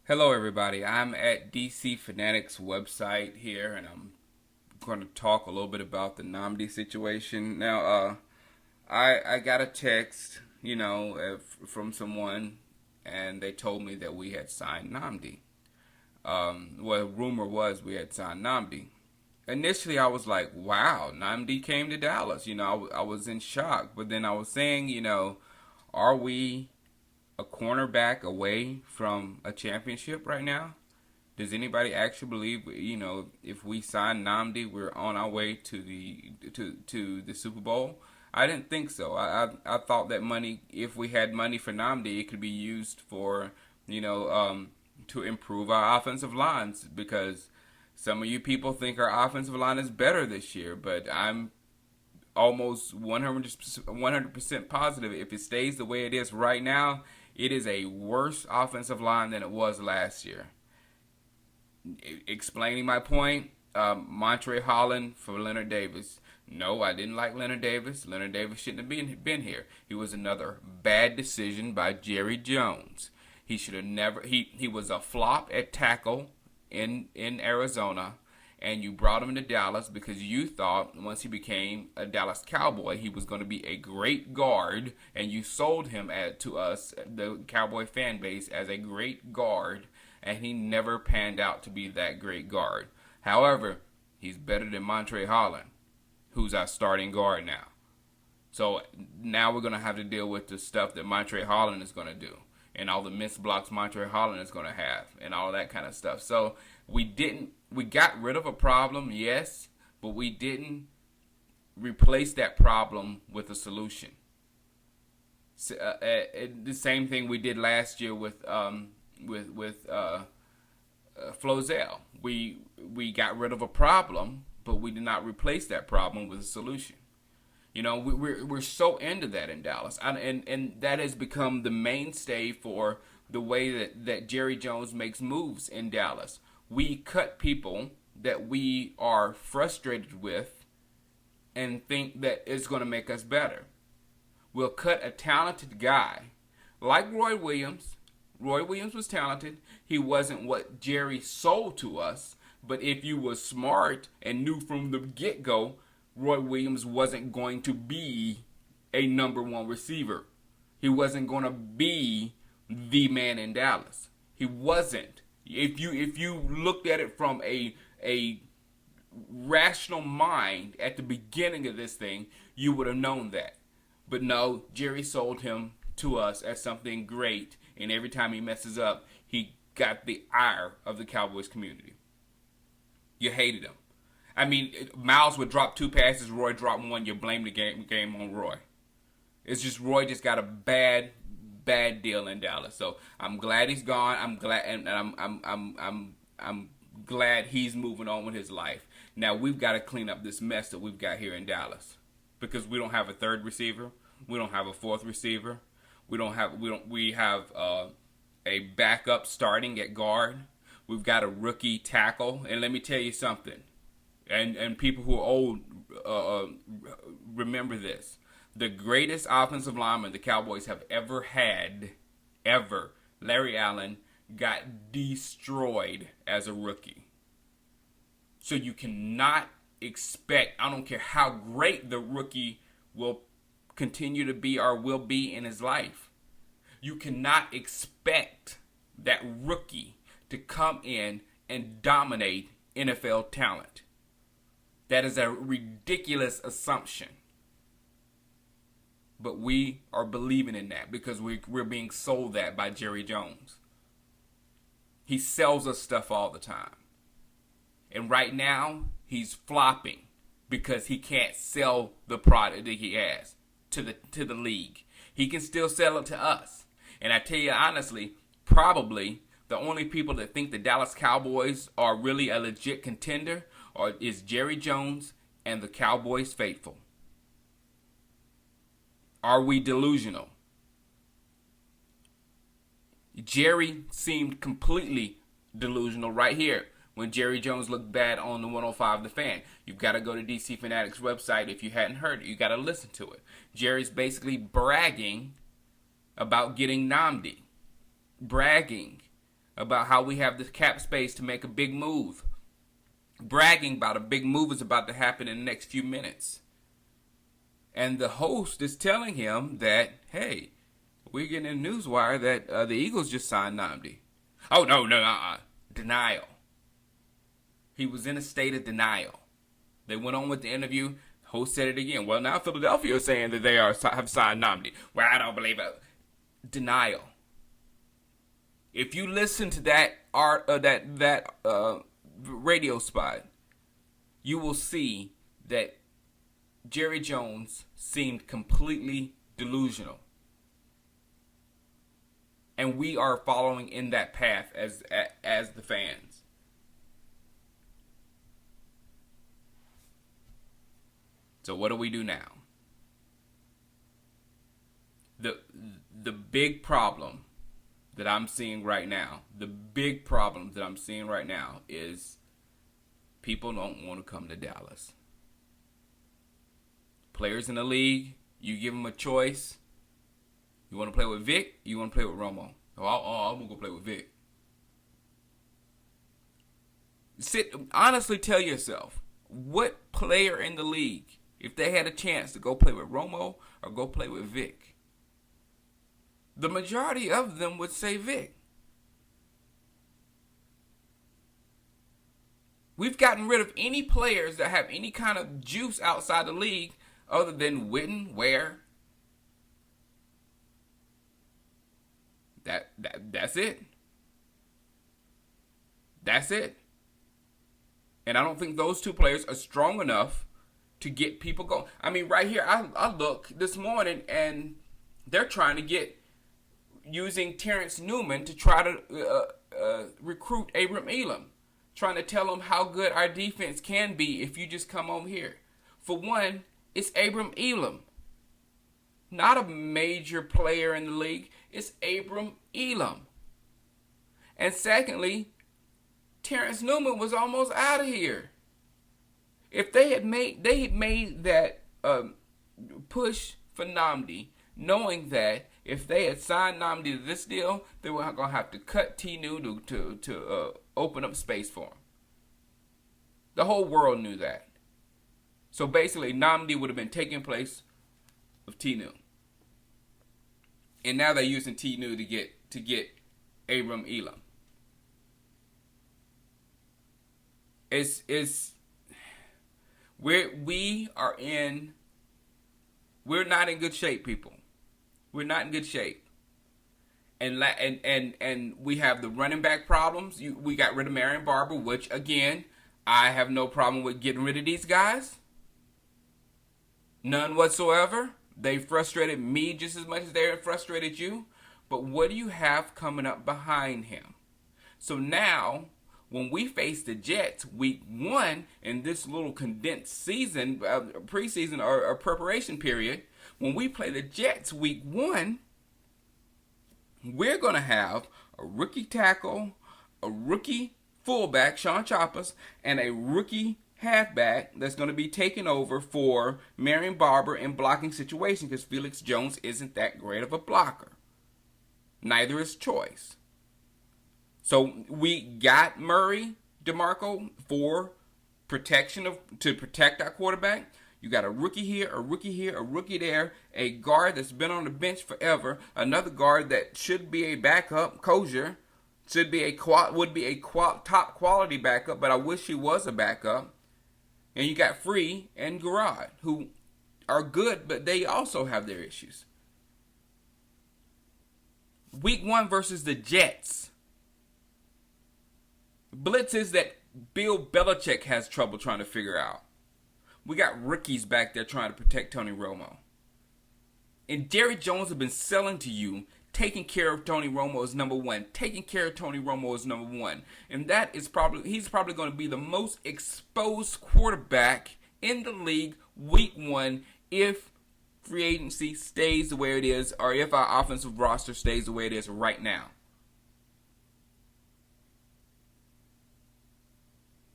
Hello, everybody. I'm at DC Fanatics website here, and I'm going to talk a little bit about the Namdi situation. Now, I got a text, from someone, and they told me that we had signed Namdi. Well, rumor was we had signed Namdi. Initially, I was like, "Wow, Namdi came to Dallas." I was in shock, but then I was saying, are we a cornerback away from a championship right now? Does anybody actually believe, if we sign Namdi, we're on our way to the Super Bowl? I didn't think so. I thought that money, if we had money for Namdi, it could be used for, to improve our offensive lines, because some of you people think our offensive line is better this year, but I'm almost 100% positive if it stays the way it is right now, it is a worse offensive line than it was last year. Explaining my point, Montre Holland for Leonard Davis. No, I didn't like Leonard Davis. Leonard Davis shouldn't have been here. He was another bad decision by Jerry Jones. He should have never. He was a flop at tackle in Arizona, and you brought him to Dallas because you thought once he became a Dallas Cowboy, he was going to be a great guard, and you sold him to us, the Cowboy fan base, as a great guard, and he never panned out to be that great guard. However, he's better than Montre Holland, who's our starting guard now. So now we're going to have to deal with the stuff that Montre Holland is going to do, and all the missed blocks Montre Holland is going to have, and all that kind of stuff. So we got rid of a problem, yes, but we didn't replace that problem with a solution. The same thing we did last year with Flozell. We got rid of a problem, but we did not replace that problem with a solution. We're so into that in Dallas, and that has become the mainstay for the way that Jerry Jones makes moves in Dallas. We cut people that we are frustrated with and think that it's going to make us better. We'll cut a talented guy like Roy Williams. Roy Williams was talented. He wasn't what Jerry sold to us, but if you were smart and knew from the get-go, Roy Williams wasn't going to be a number one receiver. He wasn't going to be the man in Dallas. He wasn't. If you looked at it from a rational mind at the beginning of this thing, you would have known that. But no, Jerry sold him to us as something great, and every time he messes up, he got the ire of the Cowboys community. You hated him. I mean, Miles would drop 2 passes, Roy dropped 1. You blame the game on Roy. It's just Roy just got a bad deal in Dallas. So I'm glad he's gone. I'm glad, and I'm glad he's moving on with his life. Now we've got to clean up this mess that we've got here in Dallas, because we don't have a third receiver. We don't have a fourth receiver. We have a backup starting at guard. We've got a rookie tackle, and let me tell you something. And people who are old remember this. The greatest offensive lineman the Cowboys have ever had, Larry Allen, got destroyed as a rookie. So you cannot expect, I don't care how great the rookie will continue to be or will be in his life, you cannot expect that rookie to come in and dominate NFL talent. That is a ridiculous assumption. But we are believing in that because we're being sold that by Jerry Jones. He sells us stuff all the time. And right now, he's flopping because he can't sell the product that he has to the league. He can still sell it to us. And I tell you honestly, probably the only people that think the Dallas Cowboys are really a legit contender is Jerry Jones and the Cowboys faithful. Are we delusional? Jerry seemed completely delusional right here when Jerry Jones looked bad on the 105 The Fan. You've got to go to DC Fanatics website if you hadn't heard it. You got to listen to it. Jerry's basically bragging about getting Namdi. Bragging about how we have the cap space to make a big move, bragging about a big move is about to happen in the next few minutes. And the host is telling him that, hey, we're getting a newswire that the Eagles just signed Nnamdi. Oh, no. Denial. He was in a state of denial. They went on with the interview. Host said it again. Well, now Philadelphia is saying that they have signed Nnamdi. Well, I don't believe it. Denial. If you listen to that radio spot, you will see that Jerry Jones seemed completely delusional. And we are following in that path as the fans. So what do we do now? The big problem that I'm seeing right now, is people don't want to come to Dallas. Players in the league, you give them a choice. You want to play with Vic? You want to play with Romo? I'm going to go play with Vic. Honestly tell yourself, what player in the league, if they had a chance to go play with Romo or go play with Vic, the majority of them would say Vic. We've gotten rid of any players that have any kind of juice outside the league other than Witten, Ware. That's it. That's it. And I don't think those two players are strong enough to get people going. I mean, right here, I look this morning and they're trying to get, using Terrence Newman to try to recruit Abram Elam. Trying to tell him how good our defense can be if you just come over here. For one, it's Abram Elam. Not a major player in the league. It's Abram Elam. And secondly, Terrence Newman was almost out of here. If they had made that push for Nnamdi, knowing that if they had signed Nnamdi to this deal, they were going to have to cut T-New to open up space for him. The whole world knew that. So basically, Nnamdi would have been taking place of T-New. And now they're using T-New to get Abram Elam. We're not in good shape, people. We're not in good shape. And we have the running back problems. We got rid of Marion Barber, which again, I have no problem with getting rid of these guys. None whatsoever. They frustrated me just as much as they frustrated you. But what do you have coming up behind him? So now, when we face the Jets week 1 in this little condensed season, preseason or preparation period, when we play the Jets week 1, we're going to have a rookie tackle, a rookie fullback, Sean Choppas, and a rookie halfback that's going to be taking over for Marion Barber in blocking situations because Felix Jones isn't that great of a blocker. Neither is Choice. So we got Murray DeMarco for protection to protect our quarterback. You got a rookie here, a rookie there, a guard that's been on the bench forever, another guard that should be a backup, Kosher, would be a top quality backup, but I wish he was a backup. And you got Free and Garrard, who are good, but they also have their issues. Week 1 versus the Jets. Blitzes that Bill Belichick has trouble trying to figure out. We got rookies back there trying to protect Tony Romo. And Jerry Jones has been selling to you, taking care of Tony Romo is number 1. Taking care of Tony Romo is number 1. And he's probably going to be the most exposed quarterback in the league week 1 if free agency stays the way it is or if our offensive roster stays the way it is right now.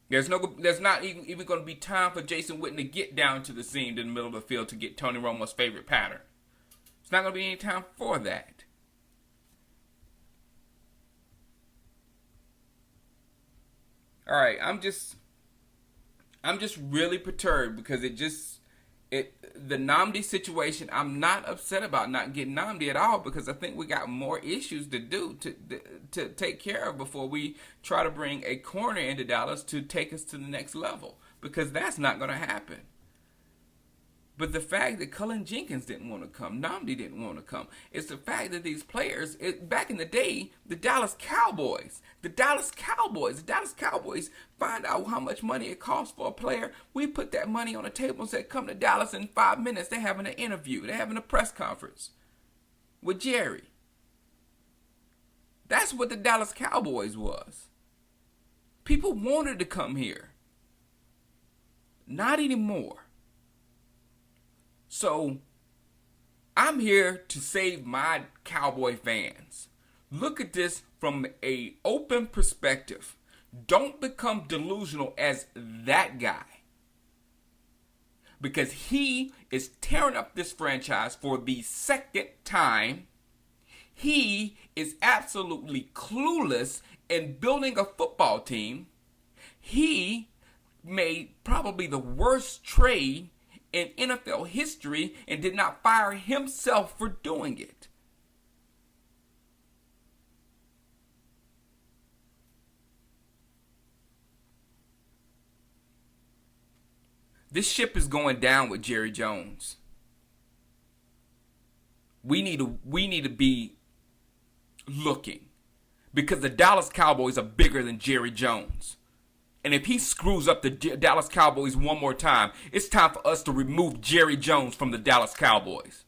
There's not even going to be time for Jason Witten to get down to the seam in the middle of the field to get Tony Romo's favorite pattern. It's not going to be any time for that. All right, I'm just really perturbed because the Namdi situation. I'm not upset about not getting Namdi at all because I think we got more issues to do to take care of before we try to bring a corner into Dallas to take us to the next level, because that's not going to happen. But the fact that Cullen Jenkins didn't want to come, Namdi didn't want to come, it's the fact that these players, back in the day, the Dallas Cowboys find out how much money it costs for a player. We put that money on the table and said, come to Dallas in 5 minutes. They're having an interview. They're having a press conference with Jerry. That's what the Dallas Cowboys was. People wanted to come here. Not anymore. So, I'm here to save my Cowboy fans. Look at this from an open perspective. Don't become delusional as that guy, because he is tearing up this franchise for the second time. He is absolutely clueless in building a football team. He made probably the worst trade in NFL history and did not fire himself for doing it. This ship is going down with Jerry Jones. We need to be looking, because the Dallas Cowboys are bigger than Jerry Jones. And if he screws up the Dallas Cowboys one more time, it's time for us to remove Jerry Jones from the Dallas Cowboys.